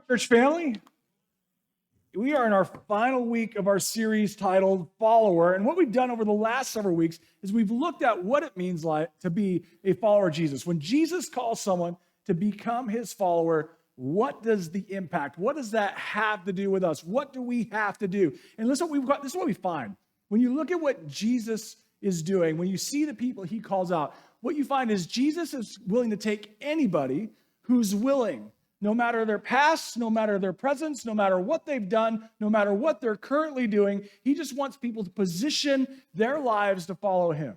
Church family. We are in our final week of our series titled Follower. And what we've done over the last several weeks is we've looked at what it means like to be a follower of Jesus. When Jesus calls someone to become his follower, what does the impact? What does that have to do with us? What do we have to do? And listen, this is what we find. When you look at what Jesus is doing, when you see the people he calls out, what you find is Jesus is willing to take anybody who's willing, no matter their past, no matter their presence, no matter what they've done, no matter what they're currently doing. He just wants people to position their lives to follow him.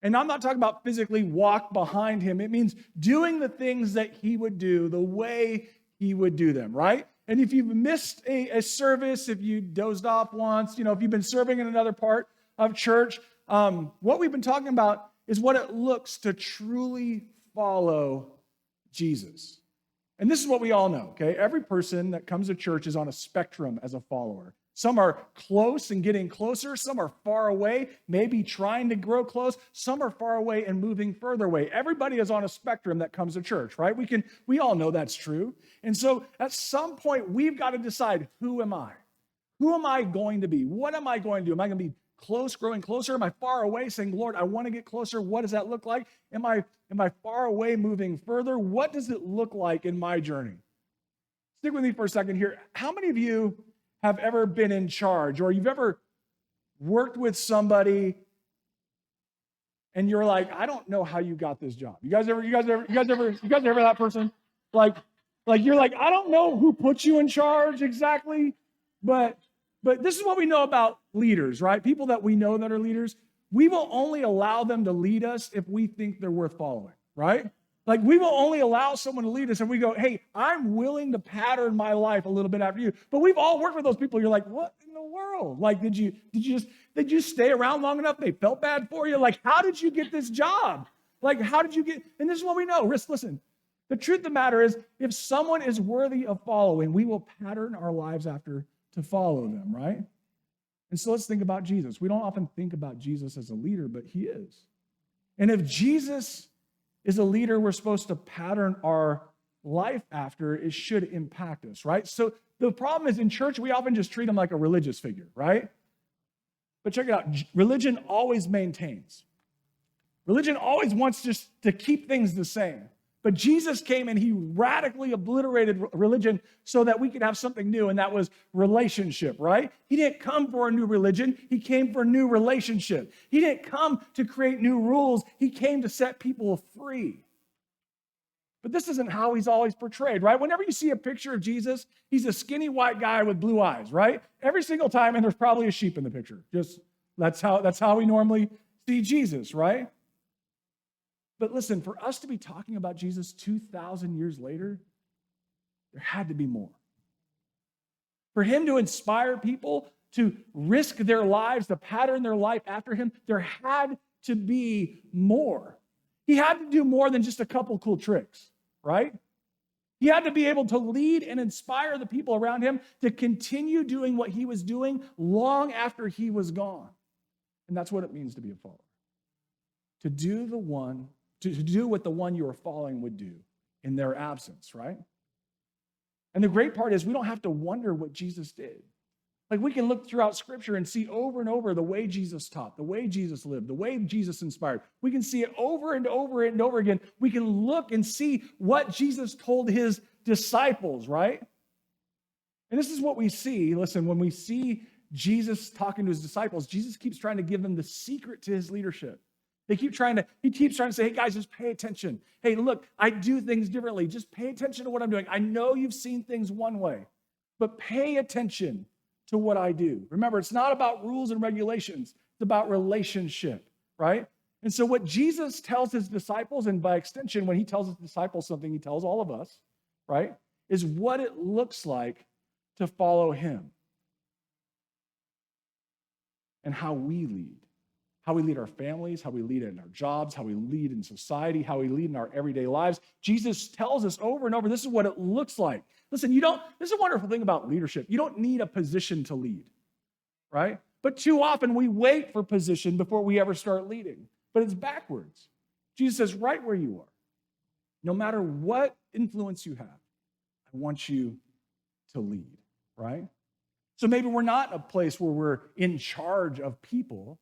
And I'm not talking about physically walk behind him. It means doing the things that he would do the way he would do them, right? And if you've missed a service, if you dozed off once, if you've been serving in another part of church, what we've been talking about is what it looks to truly follow Jesus. And this is what we all know, okay? Every person that comes to church is on a spectrum as a follower. Some are close and getting closer. Some are far away, maybe trying to grow close. Some are far away and moving further away. Everybody is on a spectrum that comes to church, right? We all know that's true. And so at some point, we've got to decide, who am I? Who am I going to be? What am I going to do? Am I going to be close, growing closer? Am I far away, saying, Lord, I want to get closer? What does that look like? Am I far away, moving further? What does it look like in my journey? Stick with me for a second here. How many of you have ever been in charge, or you've ever worked with somebody and you're like, I don't know how you got this job? You guys ever that person? Like you're like, I don't know who put you in charge exactly, but this is what we know about leaders, right? People that we know that are leaders, we will only allow them to lead us if we think they're worth following, right? Like, we will only allow someone to lead us if we go, hey, I'm willing to pattern my life a little bit after you. But we've all worked with those people. You're like, what in the world? Like, did you stay around long enough? They felt bad for you? Like, how did you get this job? Like, how did you get, and this is what we know. Listen, the truth of the matter is, if someone is worthy of following, we will pattern our lives after to follow them, right? And so let's think about Jesus. We don't often think about Jesus as a leader, but he is. And if Jesus is a leader we're supposed to pattern our life after, it should impact us, right? So the problem is, in church, we often just treat him like a religious figure, right? But check it out. Religion always maintains. Religion always wants just to keep things the same. But Jesus came and he radically obliterated religion so that we could have something new, and that was relationship, right? He didn't come for a new religion. He came for a new relationship. He didn't come to create new rules. He came to set people free. But this isn't how he's always portrayed, right? Whenever you see a picture of Jesus, he's a skinny white guy with blue eyes, right? Every single time, and there's probably a sheep in the picture. Just that's how we normally see Jesus, right? But listen, for us to be talking about Jesus 2,000 years later, there had to be more. For him to inspire people to risk their lives, to pattern their life after him, there had to be more. He had to do more than just a couple cool tricks, right? He had to be able to lead and inspire the people around him to continue doing what he was doing long after he was gone. And that's what it means to be a follower. To do what the one you are following would do in their absence, right? And the great part is, we don't have to wonder what Jesus did. Like, we can look throughout Scripture and see over and over the way Jesus taught, the way Jesus lived, the way Jesus inspired. We can see it over and over and over again. We can look and see what Jesus told his disciples, right? And this is what we see. Listen, when we see Jesus talking to his disciples, Jesus keeps trying to give them the secret to his leadership. He keeps trying to say, hey guys, just pay attention. Hey, look, I do things differently. Just pay attention to what I'm doing. I know you've seen things one way, but pay attention to what I do. Remember, it's not about rules and regulations. It's about relationship, right? And so what Jesus tells his disciples, and by extension, when he tells his disciples something, he tells all of us, right, is what it looks like to follow him and how we lead. How we lead our families, how we lead in our jobs, how we lead in society, how we lead in our everyday lives. Jesus tells us over and over, this is what it looks like. Listen, this is a wonderful thing about leadership. You don't need a position to lead, right? But too often we wait for position before we ever start leading. But it's backwards. Jesus says, right where you are, no matter what influence you have, I want you to lead, right? So maybe we're not in a place where we're in charge of people,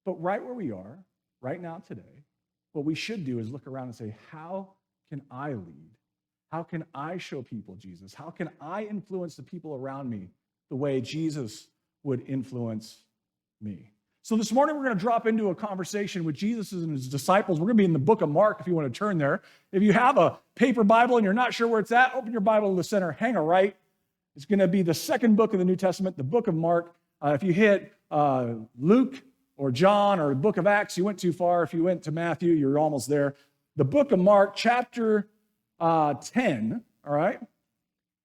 but right where we are, right now, today, what we should do is look around and say, how can I lead? How can I show people Jesus? How can I influence the people around me the way Jesus would influence me? So this morning, we're going to drop into a conversation with Jesus and his disciples. We're going to be in the book of Mark, if you want to turn there. If you have a paper Bible and you're not sure where it's at, open your Bible to the center, hang a right. It's going to be the second book of the New Testament, the book of Mark. If you hit Luke or John or the book of Acts, you went too far. If you went to Matthew, you're almost there. The book of Mark, chapter 10, all right?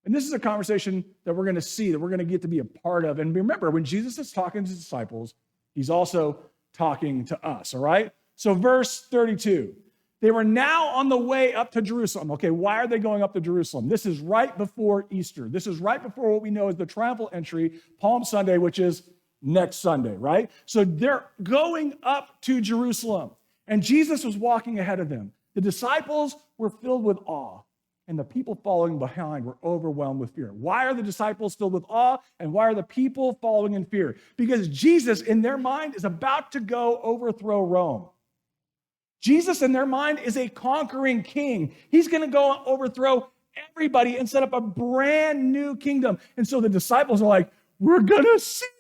And this is a conversation that we're going to see, that we're going to get to be a part of. And remember, when Jesus is talking to his disciples, he's also talking to us, all right? So verse 32, they were now on the way up to Jerusalem. Okay, why are they going up to Jerusalem? This is right before Easter. This is right before what we know as the triumphal entry, Palm Sunday, which is next Sunday, right? So they're going up to Jerusalem, and Jesus was walking ahead of them. The disciples were filled with awe, and the people following behind were overwhelmed with fear. Why are the disciples filled with awe, and why are the people following in fear? Because Jesus, in their mind, is about to go overthrow Rome. Jesus, in their mind, is a conquering king. He's going to go overthrow everybody and set up a brand new kingdom. And so the disciples are like, we're going to see it.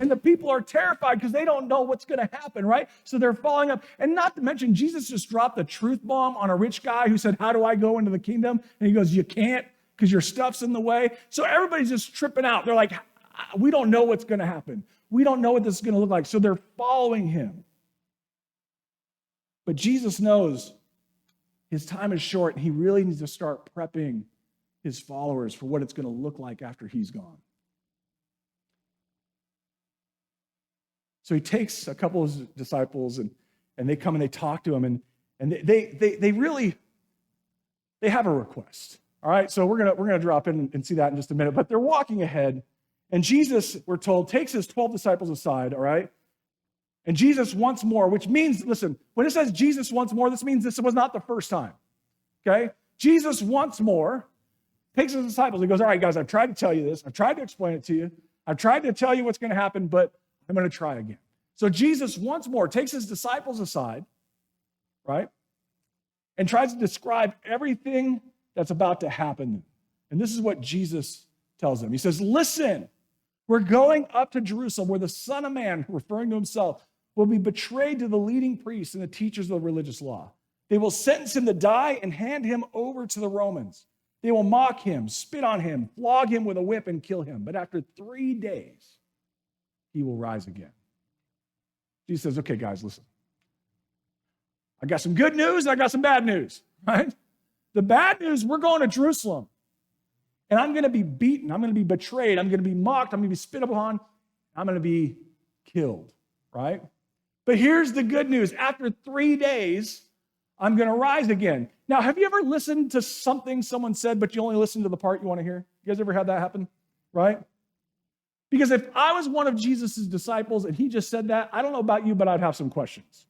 And the people are terrified because they don't know what's going to happen, right? So they're following up. And not to mention, Jesus just dropped a truth bomb on a rich guy who said, how do I go into the kingdom? And he goes, you can't, because your stuff's in the way. So everybody's just tripping out. They're like, we don't know what's going to happen. We don't know what this is going to look like. So they're following him. But Jesus knows his time is short, and he really needs to start prepping his followers for what it's going to look like after he's gone. So he takes a couple of his disciples, and they come and they talk to him, and they really have a request. All right, so we're gonna drop in and see that in just a minute. But they're walking ahead, and Jesus, we're told, takes his 12 disciples aside. All right, and Jesus once more, which means, listen, when it says Jesus once more, this means this was not the first time. Okay, Jesus once more takes his disciples. He goes, all right, guys, I've tried to tell you this. I've tried to explain it to you. I've tried to tell you what's going to happen, but I'm going to try again. So Jesus once more takes his disciples aside, right, and tries to describe everything that's about to happen. And this is what Jesus tells them. He says, listen, we're going up to Jerusalem where the Son of Man, referring to himself, will be betrayed to the leading priests and the teachers of the religious law. They will sentence him to die and hand him over to the Romans. They will mock him, spit on him, flog him with a whip, and kill him. But after 3 days, he will rise again. Jesus says, okay, guys, listen. I got some good news, and I got some bad news, right? The bad news, we're going to Jerusalem, and I'm going to be beaten. I'm going to be betrayed. I'm going to be mocked. I'm going to be spit upon. I'm going to be killed, right? But here's the good news. After 3 days, I'm going to rise again. Now, have you ever listened to something someone said, but you only listen to the part you want to hear? You guys ever had that happen, right? Because if I was one of Jesus' disciples and he just said that, I don't know about you, but I'd have some questions.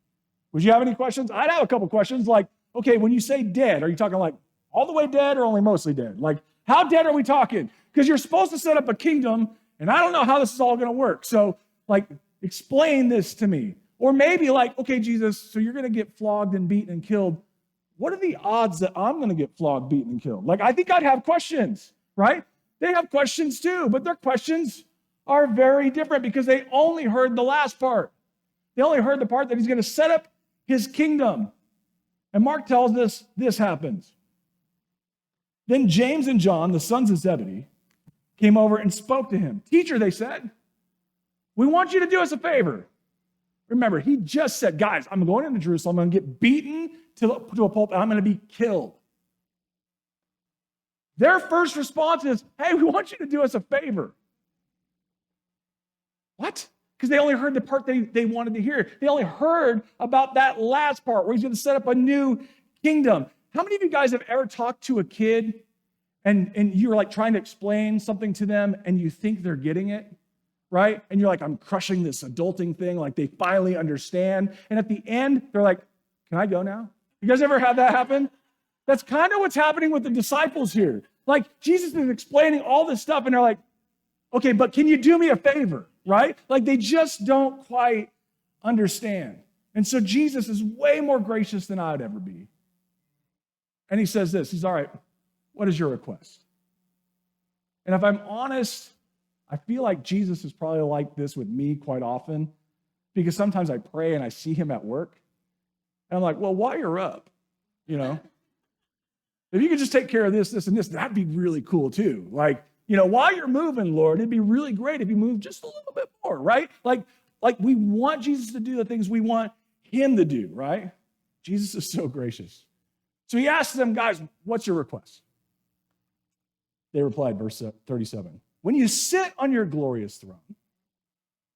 Would you have any questions? I'd have a couple questions like, okay, when you say dead, are you talking like all the way dead or only mostly dead? Like, how dead are we talking? Because you're supposed to set up a kingdom, and I don't know how this is all going to work. So, like, explain this to me. Or maybe like, okay, Jesus, so you're going to get flogged and beaten and killed. What are the odds that I'm going to get flogged, beaten, and killed? Like, I think I'd have questions, right? They have questions too, but their questions are very different because they only heard the last part. They only heard the part that he's going to set up his kingdom. And Mark tells us this happens. Then James and John, the sons of Zebedee, came over and spoke to him. Teacher, they said, we want you to do us a favor. Remember, he just said, guys, I'm going into Jerusalem. I'm going to get beaten to a pulp, and I'm going to be killed. Their first response is, hey, we want you to do us a favor. What? Because they only heard the part they wanted to hear. They only heard about that last part where he's going to set up a new kingdom. How many of you guys have ever talked to a kid and you're like trying to explain something to them and you think they're getting it, right? And you're like, I'm crushing this adulting thing. Like they finally understand. And at the end, they're like, can I go now? You guys ever had that happen? That's kind of what's happening with the disciples here. Like, Jesus is explaining all this stuff, and they're like, okay, but can you do me a favor, right? Like, they just don't quite understand. And so Jesus is way more gracious than I would ever be. And he says this, he's all right, what is your request? And if I'm honest, I feel like Jesus is probably like this with me quite often, because sometimes I pray and I see him at work, and I'm like, well, while you're up, if you could just take care of this, this, and this, that'd be really cool too. Like, while you're moving, Lord, it'd be really great if you move just a little bit more, right? Like we want Jesus to do the things we want him to do, right? Jesus is so gracious. So he asks them, guys, what's your request? They replied, verse 37, when you sit on your glorious throne,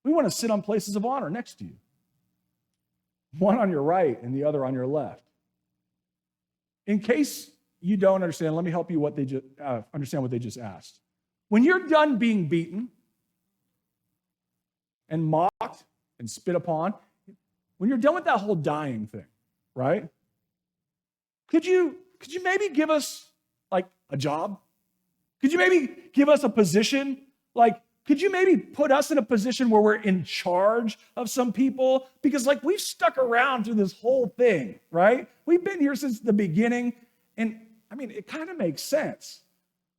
we want to sit on places of honor next to you, one on your right and the other on your left. In case you don't understand, let me help you understand what they just asked. When you're done being beaten and mocked and spit upon, when you're done with that whole dying thing, right? Could you maybe give us like a job? Could you maybe give us a position? Like, could you maybe put us in a position where we're in charge of some people? Because like we've stuck around through this whole thing, right? We've been here since the beginning. And I mean, it kind of makes sense.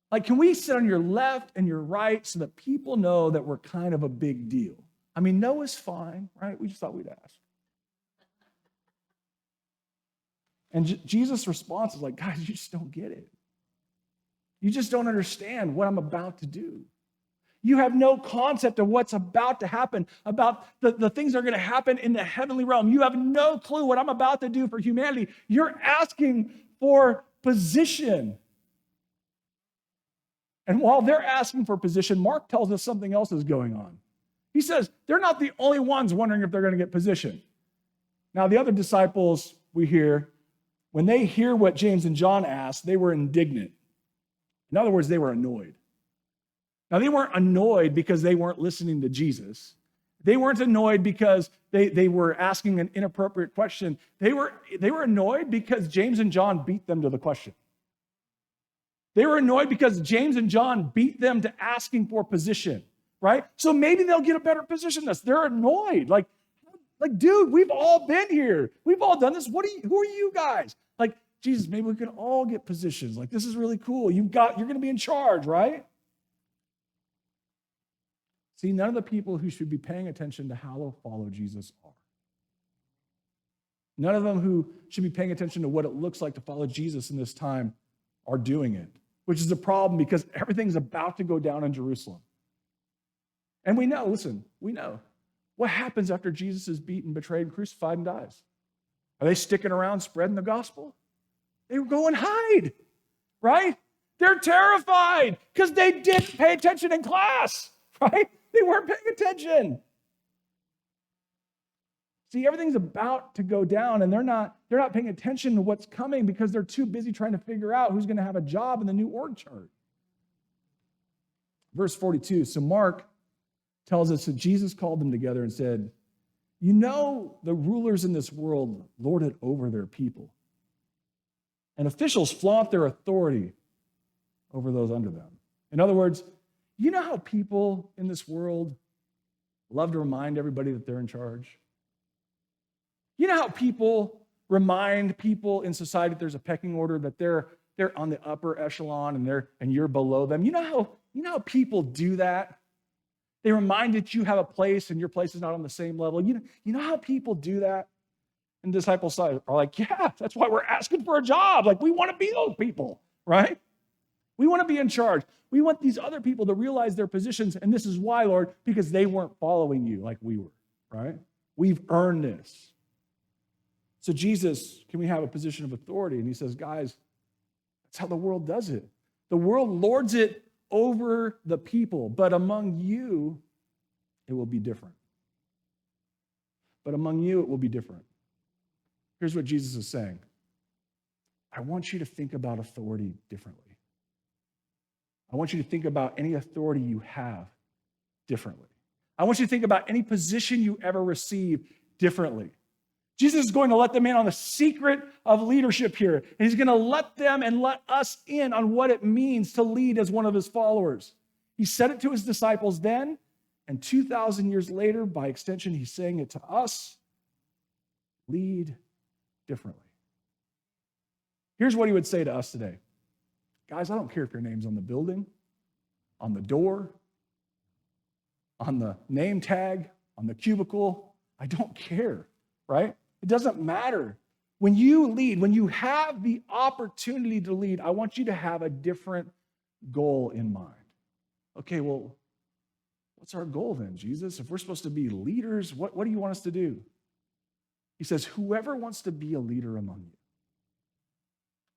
Like, can we sit on your left and your right so that people know that we're kind of a big deal? I mean, no is fine, right? We just thought we'd ask. And Jesus' response is like, guys, you just don't get it. You just don't understand what I'm about to do. You have no concept of what's about to happen, about the things that are going to happen in the heavenly realm. You have no clue what I'm about to do for humanity. You're asking for position. And while they're asking for position, Mark tells us something else is going on. He says they're not the only ones wondering if they're going to get position. Now, the other disciples we hear, when they hear what James and John asked, they were indignant. In other words, they were annoyed. Now, they weren't annoyed because they weren't listening to Jesus. They weren't annoyed because they were asking an inappropriate question. They were annoyed because James and John beat them to the question. They were annoyed because James and John beat them to asking for position, right? So maybe they'll get a better position than us. They're annoyed. Like, dude, we've all been here. We've all done this. Who are you guys? Like, Jesus, maybe we can all get positions. Like, this is really cool. You're going to be in charge, right? See, none of the people who should be paying attention to how to follow Jesus are. None of them who should be paying attention to what it looks like to follow Jesus in this time are doing it, which is a problem because everything's about to go down in Jerusalem. And we know what happens after Jesus is beaten, betrayed, crucified, and dies. Are they sticking around spreading the gospel? They go and hide, right? They're terrified because they didn't pay attention in class, right? They weren't paying attention. See, everything's about to go down, and they're not paying attention to what's coming because they're too busy trying to figure out who's going to have a job in the new org chart. Verse 42, so Mark tells us that Jesus called them together and said, you know, the rulers in this world lord it over their people, and officials flaunt their authority over those under them. In other words, you know how people in this world love to remind everybody that they're in charge? You know how people remind people in society that there's a pecking order, that they're on the upper echelon and you're below them? You know how people do that? They remind that you have a place and your place is not on the same level. You know how people do that? And disciples are like, yeah, that's why we're asking for a job. Like, we want to be those people, right? We want to be in charge. We want these other people to realize their positions, and this is why, Lord, because they weren't following you like we were, right? We've earned this. So Jesus, can we have a position of authority? And he says, guys, that's how the world does it. The world lords it over the people, but among you, it will be different. But among you, it will be different. Here's what Jesus is saying. I want you to think about authority differently. I want you to think about any authority you have differently. I want you to think about any position you ever receive differently. Jesus is going to let them in on the secret of leadership here. And he's going to let them and let us in on what it means to lead as one of his followers. He said it to his disciples then, and 2,000 years later, by extension, he's saying it to us. Lead differently. Here's what he would say to us today. Guys, I don't care if your name's on the building, on the door, on the name tag, on the cubicle. I don't care, right? It doesn't matter. When you lead, when you have the opportunity to lead, I want you to have a different goal in mind. Okay, well, what's our goal then, Jesus? If we're supposed to be leaders, what do you want us to do? He says, whoever wants to be a leader among you.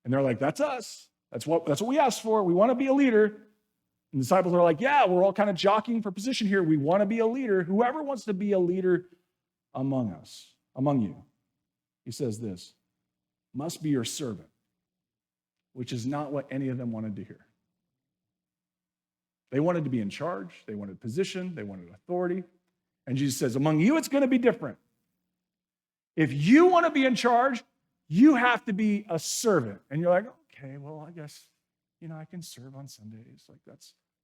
And they're like, that's us. That's what we asked for. We want to be a leader. And the disciples are like, yeah, we're all kind of jockeying for position here. We want to be a leader. Whoever wants to be a leader among us, among you. He says this, must be your servant, which is not what any of them wanted to hear. They wanted to be in charge. They wanted position. They wanted authority. And Jesus says, among you, it's going to be different. If you want to be in charge, you have to be a servant. And you're like, okay, well, I guess, I can serve on Sundays. Like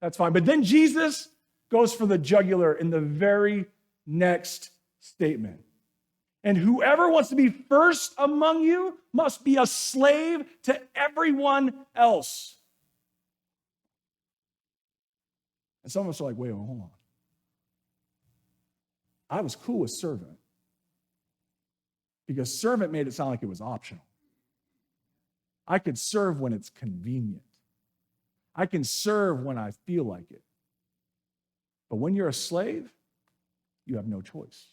that's fine. But then Jesus goes for the jugular in the very next statement. And whoever wants to be first among you must be a slave to everyone else. And some of us are like, wait, hold on. I was cool with servant because servant made it sound like it was optional. I could serve when it's convenient. I can serve when I feel like it. But when you're a slave, you have no choice.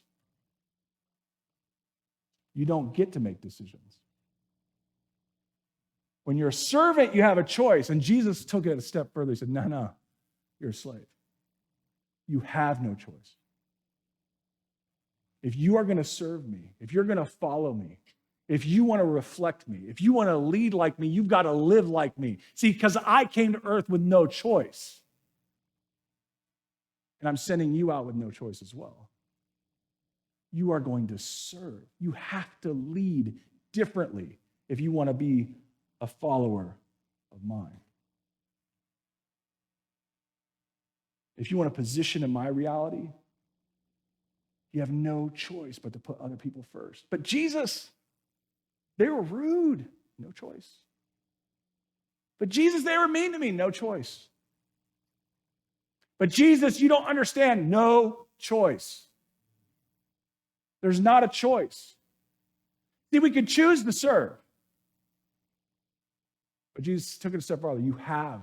You don't get to make decisions. When you're a servant, you have a choice. And Jesus took it a step further. He said, no, you're a slave. You have no choice. If you are going to serve me, if you're going to follow me, if you want to reflect me, if you want to lead like me, you've got to live like me. See, because I came to earth with no choice. And I'm sending you out with no choice as well. You are going to serve. You have to lead differently if you want to be a follower of mine. If you want a position in my reality, you have no choice but to put other people first. But Jesus, they were rude, no choice. But Jesus, they were mean to me, no choice. But Jesus, you don't understand, no choice. There's not a choice. See, we could choose to serve. But Jesus took it a step farther. You have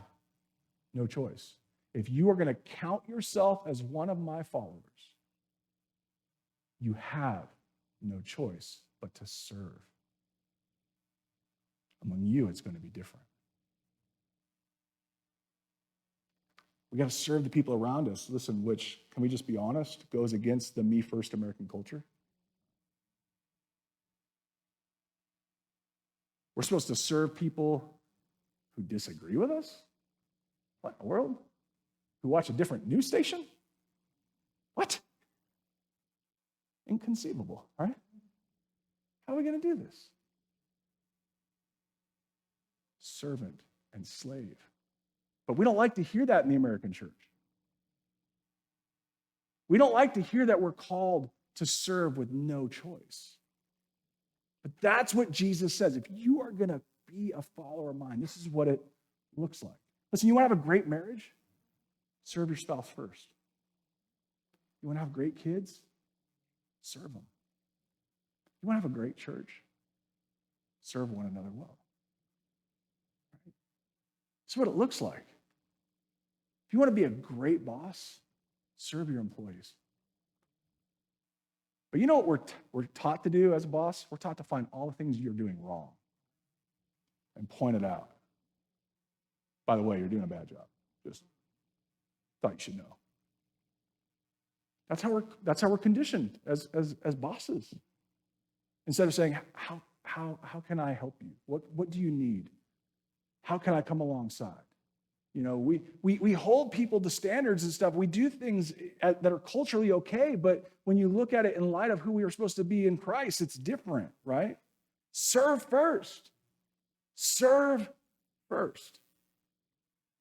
no choice. If you are going to count yourself as one of my followers, you have no choice but to serve. Among you, it's going to be different. We got to serve the people around us. Listen, which, can we just be honest, goes against the me first American culture. We're supposed to serve people who disagree with us? What in the world? Who watch a different news station? What? Inconceivable, right? How are we going to do this? Servant and slave. But we don't like to hear that in the American church. We don't like to hear that we're called to serve with no choice. But that's what Jesus says. If you are going to be a follower of mine, this is what it looks like. Listen, you want to have a great marriage? Serve your spouse first. You want to have great kids? Serve them. You want to have a great church? Serve one another well. Right? This is what it looks like. If you want to be a great boss, serve your employees. But you know what we're taught to do as a boss? We're taught to find all the things you're doing wrong and point it out. By the way, you're doing a bad job. Just thought you should know. That's how we're conditioned as bosses. Instead of saying, how can I help you? What do you need? How can I come alongside? We hold people to standards and stuff. We do things that are culturally okay, but when you look at it in light of who we are supposed to be in Christ, it's different, right? Serve first. Serve first.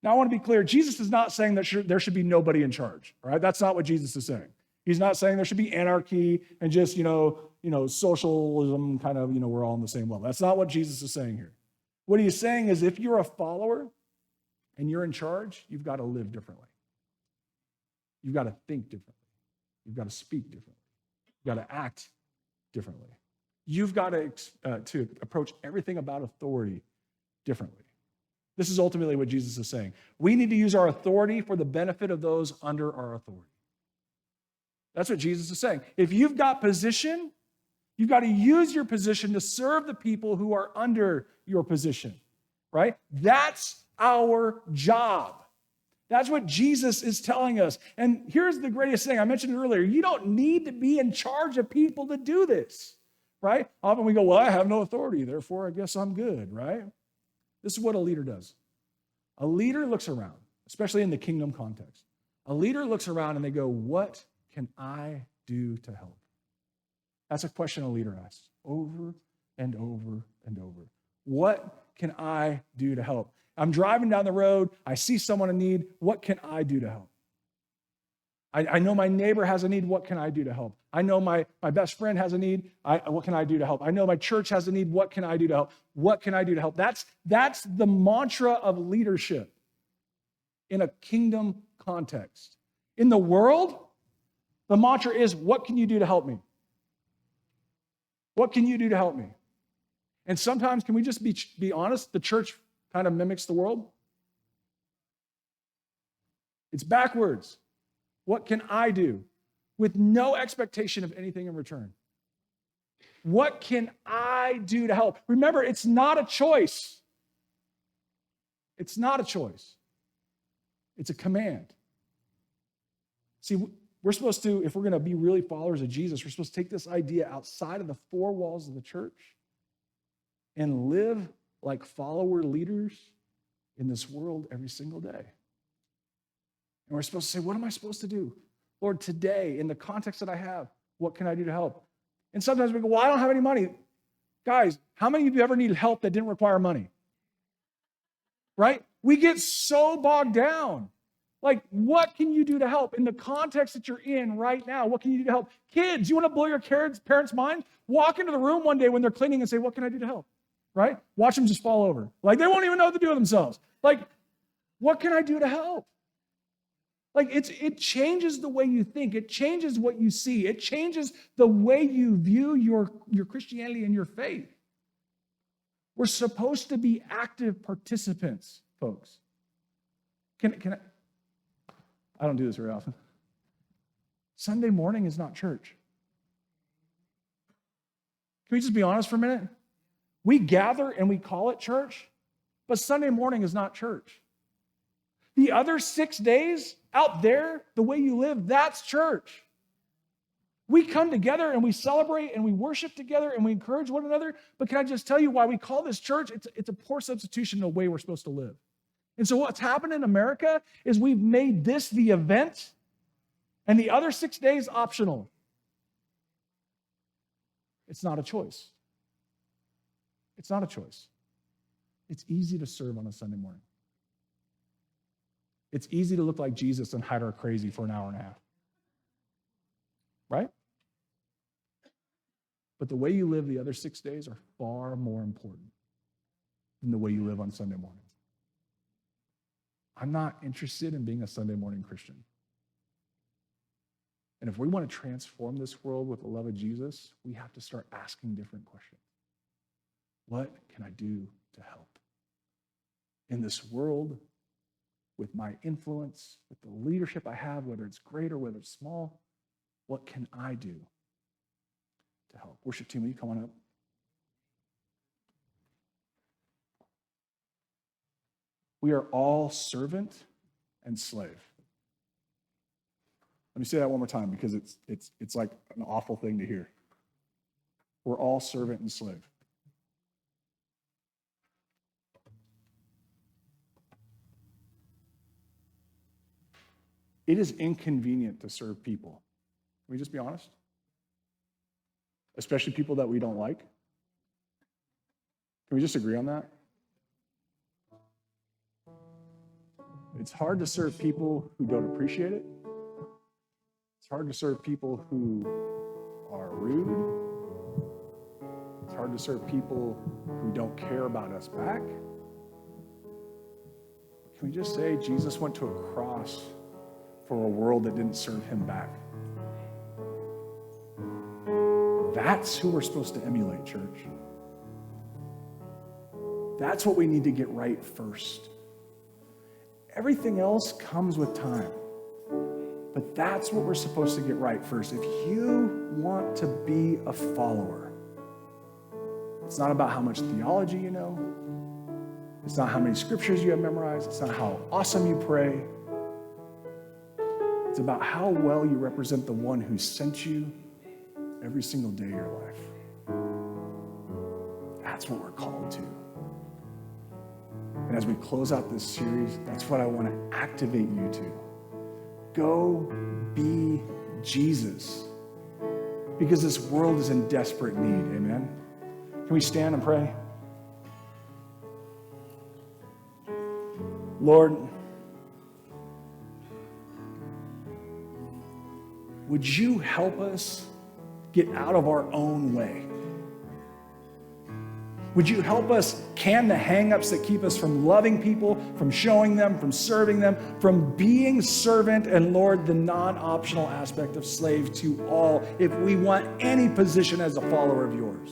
Now, I want to be clear. Jesus is not saying that there should be nobody in charge, all right? That's not what Jesus is saying. He's not saying there should be anarchy and just, socialism kind of, we're all on the same level. That's not what Jesus is saying here. What he's saying is if you're a follower and you're in charge, you've got to live differently. You've got to think differently. You've got to speak differently. You've got to act differently. You've got to approach everything about authority differently. This is ultimately what Jesus is saying. We need to use our authority for the benefit of those under our authority. That's what Jesus is saying. If you've got position, you've got to use your position to serve the people who are under your position, right? That's our job. That's what Jesus is telling us. And here's the greatest thing. I mentioned it earlier. You don't need to be in charge of people to do this, right? Often we go, well, I have no authority, therefore I guess I'm good, right? This is what a leader does. A leader looks around, especially in the kingdom context. A leader looks around and they go, what can I do to help? That's a question a leader asks over and over and over. What can I do to help? I'm driving down the road. I see someone in need. What can I do to help? I know my neighbor has a need. What can I do to help? I know my best friend has a need. What can I do to help? I know my church has a need. What can I do to help? What can I do to help? That's the mantra of leadership in a kingdom context. In the world, the mantra is, what can you do to help me? What can you do to help me? And sometimes, can we just be honest? The church kind of mimics the world. It's backwards. What can I do? With no expectation of anything in return. What can I do to help? Remember, it's not a choice. It's not a choice. It's a command. See, we're supposed to, if we're going to be really followers of Jesus, we're supposed to take this idea outside of the four walls of the church and live like follower leaders in this world every single day. And we're supposed to say, what am I supposed to do? Lord, today, in the context that I have, what can I do to help? And sometimes we go, well, I don't have any money. Guys, how many of you ever needed help that didn't require money? Right? We get so bogged down. Like, what can you do to help? In the context that you're in right now, what can you do to help? Kids, you want to blow your parents' mind? Walk into the room one day when they're cleaning and say, what can I do to help? Right? Watch them just fall over. Like, they won't even know what to do with themselves. Like, what can I do to help? Like, it changes the way you think. It changes what you see. It changes the way you view your Christianity and your faith. We're supposed to be active participants, folks. Can I don't do this very often. Sunday morning is not church. Can we just be honest for a minute? We gather and we call it church, but Sunday morning is not church. The other 6 days out there, the way you live, that's church. We come together and we celebrate and we worship together and we encourage one another. But can I just tell you why we call this church? It's a poor substitution of the way we're supposed to live. And so what's happened in America is we've made this the event and the other 6 days optional. It's not a choice. It's not a choice. It's easy to serve on a Sunday morning. It's easy to look like Jesus and hide our crazy for an hour and a half. Right? But the way you live the other 6 days are far more important than the way you live on Sunday morning. I'm not interested in being a Sunday morning Christian. And if we want to transform this world with the love of Jesus, we have to start asking different questions. What can I do to help? In this world, with my influence, with the leadership I have, whether it's great or whether it's small, what can I do to help? Worship team, will you come on up? We are all servant and slave. Let me say that one more time because it's like an awful thing to hear. We're all servant and slave. it is inconvenient to serve people. Can we just be honest? Especially people that we don't like. Can we just agree on that? It's hard to serve people who don't appreciate it. It's hard to serve people who are rude. It's hard to serve people who don't care about us back. Can we just say Jesus went to a cross for a world that didn't serve him back? That's who we're supposed to emulate, church. That's what we need to get right first. Everything else comes with time. But that's what we're supposed to get right first. If you want to be a follower, it's not about how much theology you know. It's not how many scriptures you have memorized. It's not how awesome you pray. It's about how well you represent the one who sent you every single day of your life. That's what we're called to. And as we close out this series, that's what I want to activate you to. Go be Jesus. Because this world is in desperate need. Amen? Can we stand and pray? Lord, would you help us get out of our own way? Would you help us can the hang-ups that keep us from loving people, from showing them, from serving them, from being servant, and Lord, the non-optional aspect of slave to all, if we want any position as a follower of yours?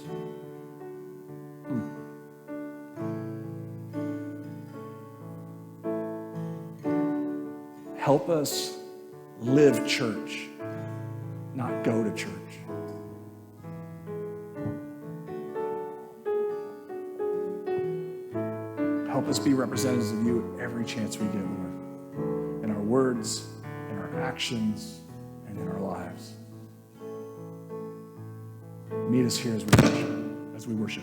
Help us live church, not go to church. Help us be representatives of you every chance we get, Lord, in our words, in our actions, and in our lives. Meet us here as we worship.